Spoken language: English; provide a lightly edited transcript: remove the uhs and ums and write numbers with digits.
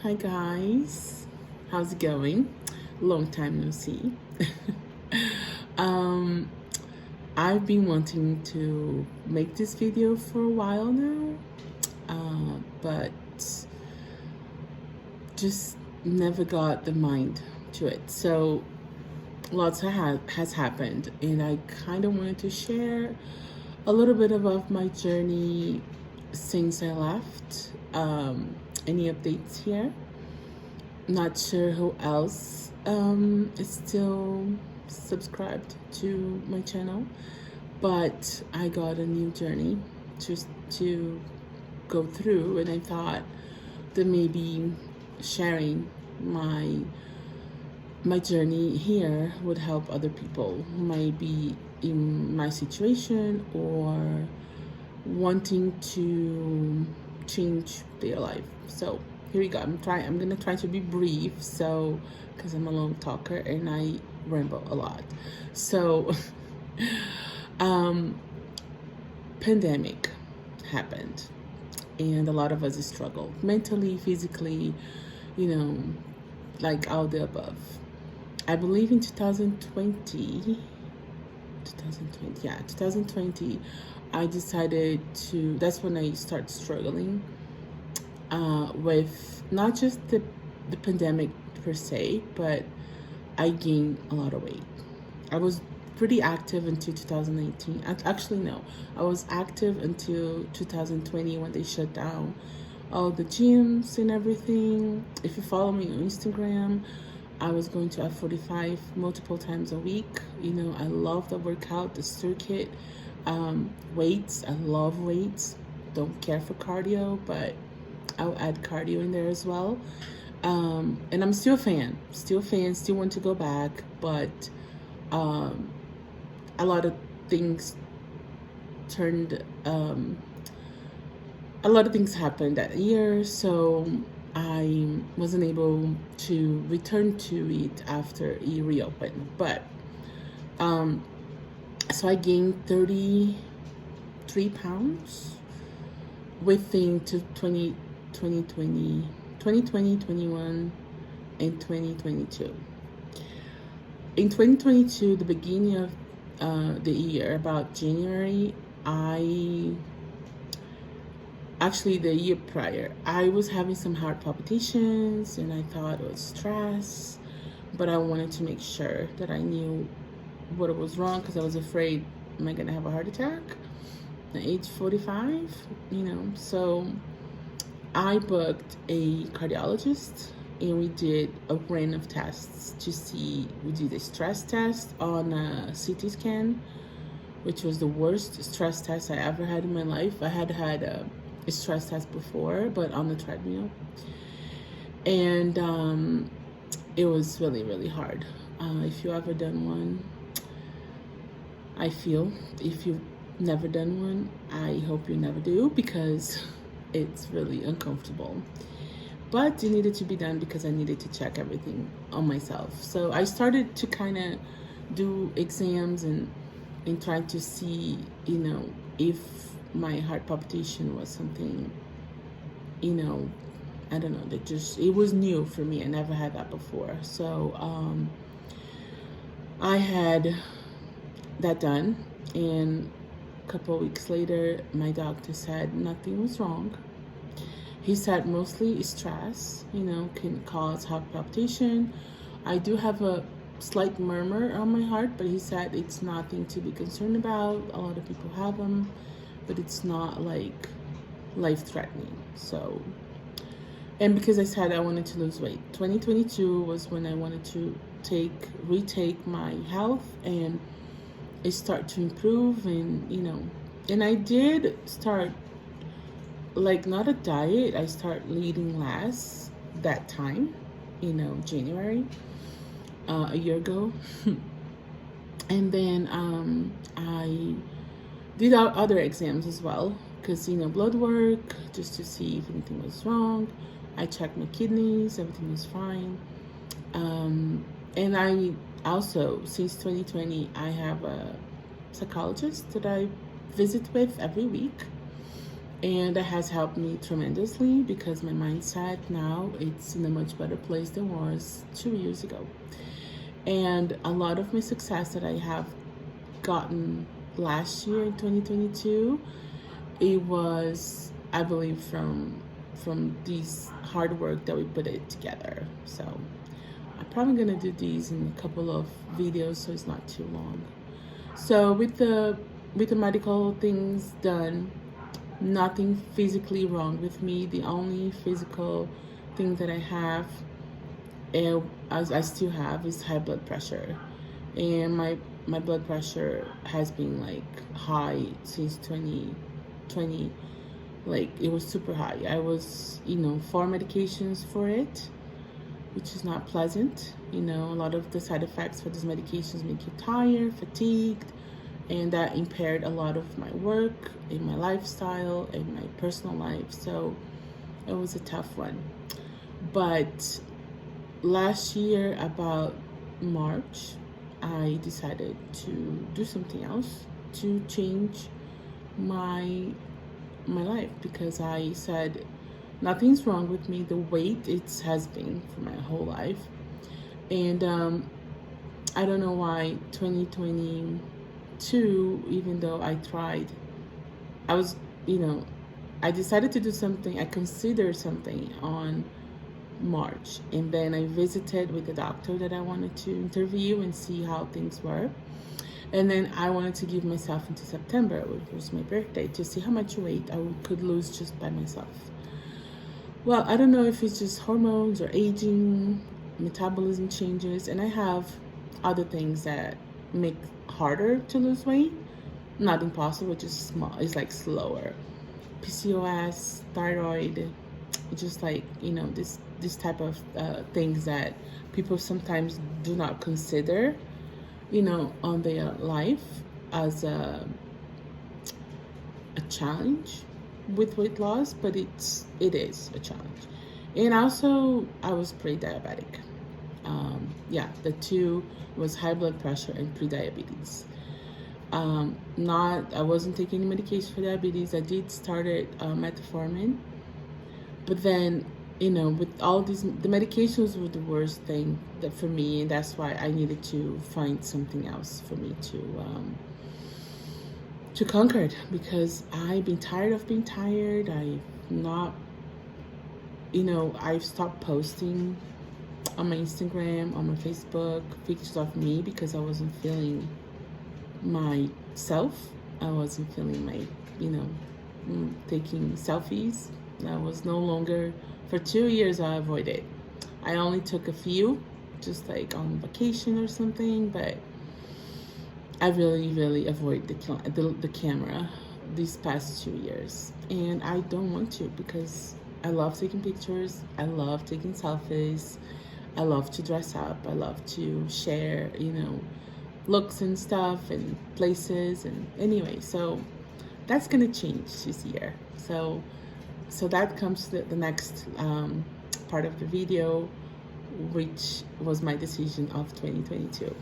Hi guys, how's it going? Long time no see. um, I've been wanting to make this video for a while now, but just never got the mind to it. So lots has happened, and I kind of wanted to share a little bit about my journey since I left. Any updates here? Not sure who else is still subscribed to my channel, but I got a new journey to go through, and I thought that maybe sharing my journey here would help other people who might be in my situation or wanting to change their life. So here we go. I'm gonna try to be brief, so because I'm a long talker and I ramble a lot. So pandemic happened, and a lot of us struggled mentally, physically, you know, like all the above. I believe in 2020, I decided to, that's when I started struggling with not just the pandemic per se, but I gained a lot of weight. I was pretty active until 2019. Actually, no, I was active until 2020 when they shut down all the gyms and everything. If you follow me on Instagram, I was going to F45 multiple times a week. You know, I love the workout, the circuit, weights. I love weights. Don't care for cardio, but I'll add cardio in there as well. And I'm still a fan, still want to go back, but a lot of things turned, a lot of things happened that year, so I wasn't able to return to it after it reopened. But so I gained 33 pounds within 2020, 21, and 2022. In 2022, the beginning of the year, about January, the year prior, I was having some heart palpitations, and I thought it was stress, but I wanted to make sure that I knew what was wrong because I was afraid, am I gonna have a heart attack at age 45? You know, so I booked a cardiologist, and we did a range of tests to see. We did a stress test on a CT scan, which was the worst stress test I ever had in my life. I had a stress test before, but on the treadmill, and it was really, really hard. If you ever done one, I feel if you've never done one, I hope you never do, because it's really uncomfortable. But it needed to be done because I needed to check everything on myself. So I started to kind of do exams and try to see, you know, if my heart palpitation was something, you know, I don't know, that just, it was new for me. I never had that before. So I had that done, and a couple of weeks later, my doctor said nothing was wrong. He said mostly stress, you know, can cause heart palpitation. I do have a slight murmur on my heart, but he said it's nothing to be concerned about. A lot of people have them, but it's not like life-threatening. So, and because I said I wanted to lose weight, 2022 was when I wanted to retake my health and it start to improve, and you know, and I did start, like, not a diet, I start eating less that time, you know, January, a year ago. And then I did other exams as well, because, you know, blood work, just to see if anything was wrong. I checked my kidneys, everything was fine. And I also, since 2020, I have a psychologist that I visit with every week. And that has helped me tremendously because my mindset now it's in a much better place than it was 2 years ago. And a lot of my success that I have gotten last year in 2022, it was, I believe, from these hard work that we put it together. So I'm probably gonna do these in a couple of videos so it's not too long. So with the medical things done, nothing physically wrong with me. The only physical thing that I have, and as I still have, is high blood pressure. And my blood pressure has been like high since 2020. Like it was super high. I was, 4 medications for it, which is not pleasant. A lot of the side effects for these medications make you tired, fatigued, and that impaired a lot of my work and my lifestyle and my personal life. So it was a tough one. But last year, about March, I decided to do something else to change my life, because I said nothing's wrong with me. The weight it has been for my whole life, and I don't know why 2022, even though I tried, I was, I decided to do something. I considered something on March, and then I visited with the doctor that I wanted to interview and see how things were. And then I wanted to give myself into September, which was my birthday, to see how much weight I could lose just by myself. Well, I don't know if it's just hormones or aging, metabolism changes, and I have other things that make harder to lose weight. Not impossible, just small. It's like slower. PCOS, thyroid, just like, this type of things that people sometimes do not consider, on their life as a challenge with weight loss, but it is a challenge. And also, I was pre-diabetic. The two was high blood pressure and pre-diabetes. I wasn't taking any medication for diabetes. I did started metformin, but then, with all these, the medications were the worst thing that for me, and that's why I needed to find something else for me to conquer it, because I've been tired of being tired. I've stopped posting on my Instagram, on my Facebook, pictures of me, because I wasn't feeling myself. I wasn't feeling taking selfies. I was no longer, for 2 years I avoided. I only took a few, just like on vacation or something, but I really, really avoid the camera these past 2 years. And I don't want to, because I love taking pictures. I love taking selfies. I love to dress up. I love to share, looks and stuff and places. And anyway, so that's going to change this year. So that comes to the next part of the video, which was my decision of 2022.